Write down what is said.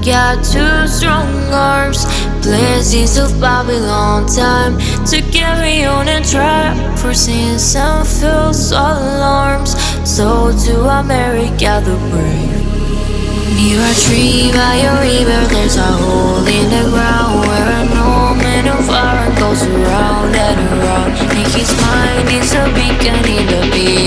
Got two strong arms, blessings of Babylon, time to carry on and try. Foreseeing some false alarms, so to America the brave. Near a tree by a river, there's a hole in the ground where an old man of iron goes around and around. And his mind is a beacon in the beat.